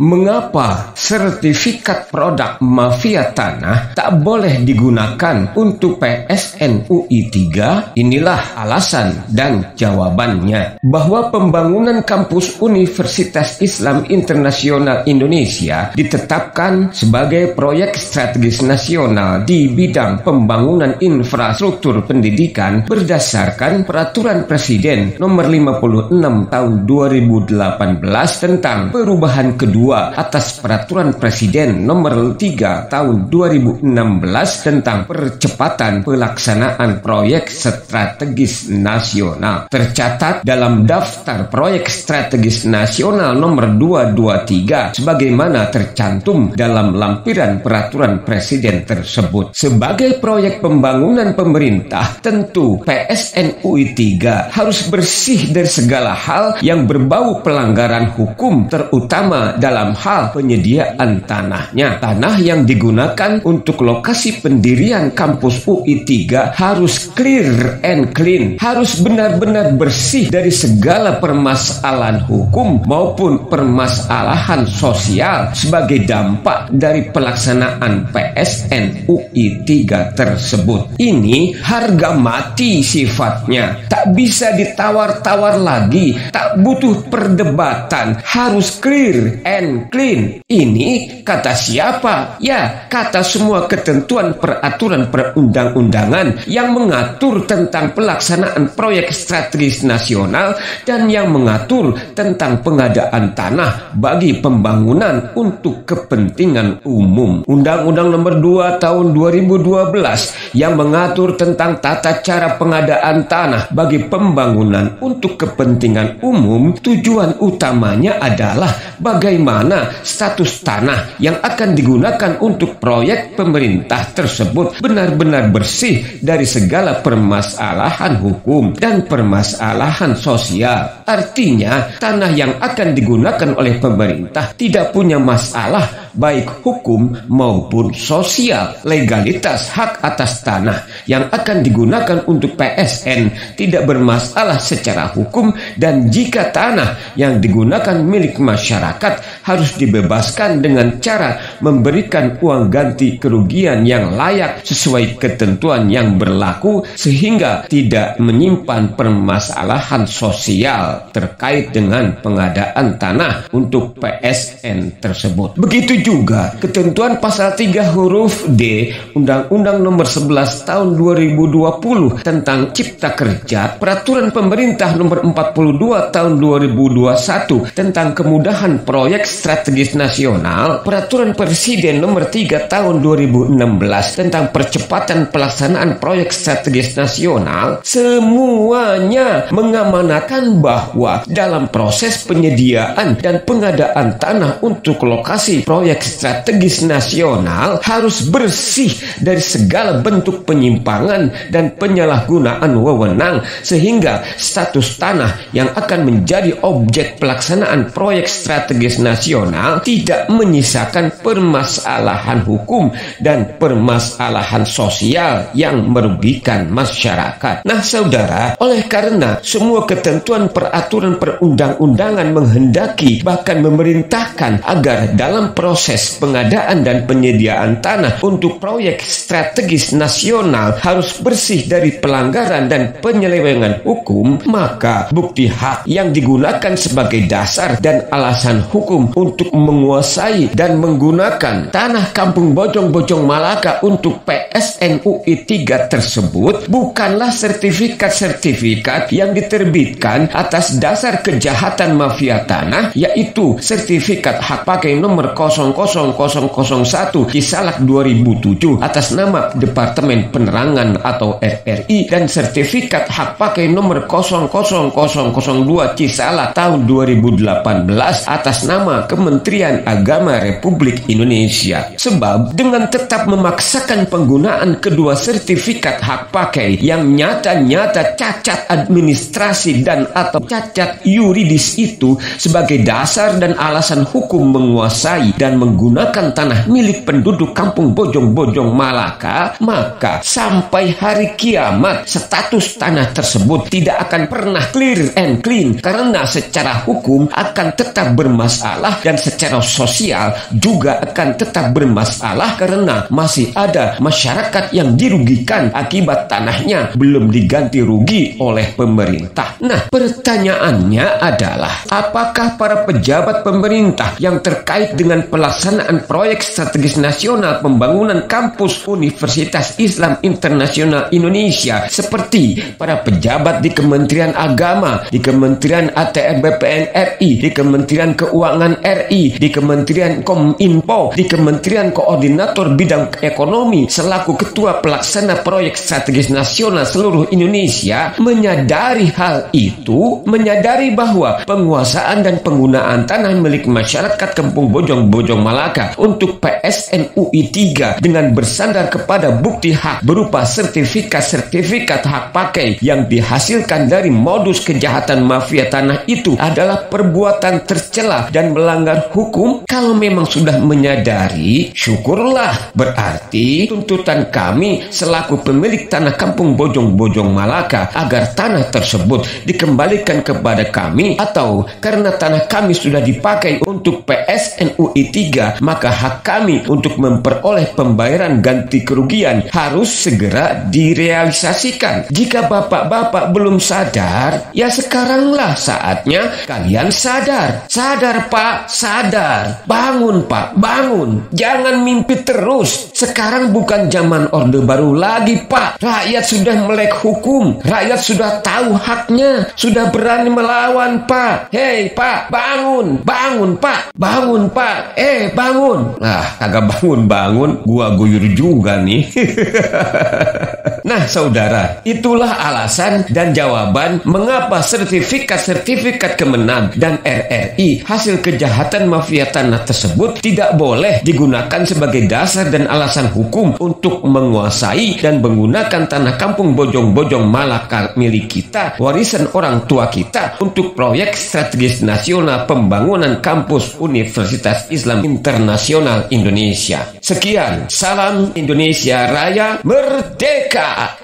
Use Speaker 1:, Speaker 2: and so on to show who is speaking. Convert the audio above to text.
Speaker 1: Mengapa sertifikat produk mafia tanah tak boleh digunakan untuk PSN UI 3? Inilah alasan dan jawabannya. Bahwa pembangunan kampus Universitas Islam Internasional Indonesia ditetapkan sebagai proyek strategis nasional di bidang pembangunan infrastruktur pendidikan berdasarkan Peraturan Presiden Nomor 56 Tahun 2018 tentang perubahan kedua atas Peraturan Presiden Nomor 3 Tahun 2016 tentang percepatan pelaksanaan proyek strategis nasional. Tercatat dalam daftar proyek strategis nasional nomor 223 sebagaimana tercantum dalam lampiran Peraturan Presiden tersebut. Sebagai proyek pembangunan pemerintah, tentu PSN UI 3 harus bersih dari segala hal yang berbau pelanggaran hukum, terutama dalam hal penyediaan tanahnya. Tanah yang digunakan untuk lokasi pendirian kampus UI 3 harus clear and clean, harus benar-benar bersih dari segala permasalahan hukum maupun permasalahan sosial sebagai dampak dari pelaksanaan PSN UI 3 tersebut. Ini harga mati sifatnya, tak bisa ditawar-tawar lagi, tak butuh perdebatan, harus clear and clean. Ini kata siapa? Ya, kata semua ketentuan peraturan perundang-undangan yang mengatur tentang pelaksanaan proyek strategis nasional dan yang mengatur tentang pengadaan tanah bagi pembangunan untuk kepentingan umum. Undang-Undang Nomor 2 Tahun 2012 yang mengatur tentang tata cara pengadaan tanah bagi pembangunan untuk kepentingan umum, tujuan utamanya adalah bagaimana status tanah yang akan digunakan untuk proyek pemerintah tersebut benar-benar bersih dari segala permasalahan hukum dan permasalahan sosial. Artinya, tanah yang akan digunakan oleh pemerintah tidak punya masalah baik hukum maupun sosial. Legalitas hak atas tanah yang akan digunakan untuk PSN tidak bermasalah secara hukum, dan jika tanah yang digunakan milik masyarakat harus dibebaskan dengan cara memberikan uang ganti kerugian yang layak sesuai ketentuan yang berlaku sehingga tidak menyimpan permasalahan sosial terkait dengan pengadaan tanah untuk PSN tersebut. Begitu juga ketentuan pasal 3 huruf D Undang-Undang Nomor 11 Tahun 2020 tentang Cipta Kerja, Peraturan Pemerintah Nomor 42 Tahun 2021 tentang kemudahan proyek strategis nasional, Peraturan Presiden Nomor 3 Tahun 2016 tentang percepatan pelaksanaan proyek strategis nasional, semuanya mengamanatkan bahwa dalam proses penyediaan dan pengadaan tanah untuk lokasi proyek strategis nasional harus bersih dari segala bentuk penyimpangan dan penyalahgunaan wewenang sehingga status tanah yang akan menjadi objek pelaksanaan proyek strategis nasional tidak menyisakan permasalahan hukum dan permasalahan sosial yang merugikan masyarakat. Nah, saudara, oleh karena semua ketentuan peraturan perundang-undangan menghendaki bahkan memerintahkan agar dalam proses pengadaan dan penyediaan tanah untuk proyek strategis nasional harus bersih dari pelanggaran dan penyelewengan hukum, maka bukti hak yang digunakan sebagai dasar dan alasan hukum untuk menguasai dan menggunakan tanah Kampung Bojong-Bojong Malaka untuk PSN UI 3 tersebut bukanlah sertifikat-sertifikat yang diterbitkan atas dasar kejahatan mafia tanah, yaitu sertifikat hak pakai nomor 00001 Cisalak 2007 atas nama Departemen Penerangan atau RRI dan sertifikat hak pakai nomor 00002 Cisalak tahun 2018 atas nama Kementerian Agama Republik Indonesia. Sebab dengan tetap memaksakan penggunaan kedua sertifikat hak pakai yang nyata-nyata cacat administrasi dan atau cacat yuridis itu sebagai dasar dan alasan hukum menguasai dan menggunakan tanah milik penduduk Kampung Bojong-Bojong Malaka, maka sampai hari kiamat status tanah tersebut tidak akan pernah clear and clean karena secara hukum akan tetap bermasalah bermasalah dan secara sosial juga akan tetap bermasalah karena masih ada masyarakat yang dirugikan akibat tanahnya belum diganti rugi oleh pemerintah. Nah, pertanyaannya adalah apakah para pejabat pemerintah yang terkait dengan pelaksanaan proyek strategis nasional pembangunan kampus Universitas Islam Internasional Indonesia seperti para pejabat di Kementerian Agama, di Kementerian ATR BPN RI, di Kementerian Keuangan RI, di Kementerian Kominfo, di Kementerian Koordinator Bidang Ekonomi selaku Ketua Pelaksana Proyek Strategis Nasional seluruh Indonesia menyadari hal itu, menyadari bahwa penguasaan dan penggunaan tanah milik masyarakat Kampung Bojong Malaka untuk PSNUI 3 dengan bersandar kepada bukti hak berupa sertifikat hak pakai yang dihasilkan dari modus kejahatan mafia tanah itu adalah perbuatan tercela dan melanggar hukum. Kalau memang sudah menyadari, syukurlah, berarti tuntutan kami selaku pemilik tanah Kampung Bojong Malaka agar tanah tersebut dikembalikan kepada kami, atau karena tanah kami sudah dipakai untuk PSNUI 3 maka hak kami untuk memperoleh pembayaran ganti kerugian harus segera direalisasikan. Jika bapak-bapak belum sadar, ya sekaranglah saatnya kalian sadar. Sadar Pak, sadar. Bangun Pak, bangun. Jangan mimpi terus. Sekarang bukan zaman Orde Baru lagi Pak. Rakyat sudah melek hukum. Rakyat sudah tahu haknya. Sudah berani melawan Pak. Hei Pak, bangun. Bangun Pak. Bangun Pak. Bangun. Nah, kagak bangun-bangun. Gua guyur juga nih. Nah saudara, itulah alasan dan jawaban mengapa sertifikat Kemenag dan RRI hasil kejahatan mafia tanah tersebut tidak boleh digunakan sebagai dasar dan alasan hukum untuk menguasai dan menggunakan tanah Kampung Bojong Malaka milik kita, warisan orang tua kita, untuk proyek strategis nasional pembangunan kampus Universitas Islam Internasional Indonesia. Sekian, salam Indonesia Raya Merdeka!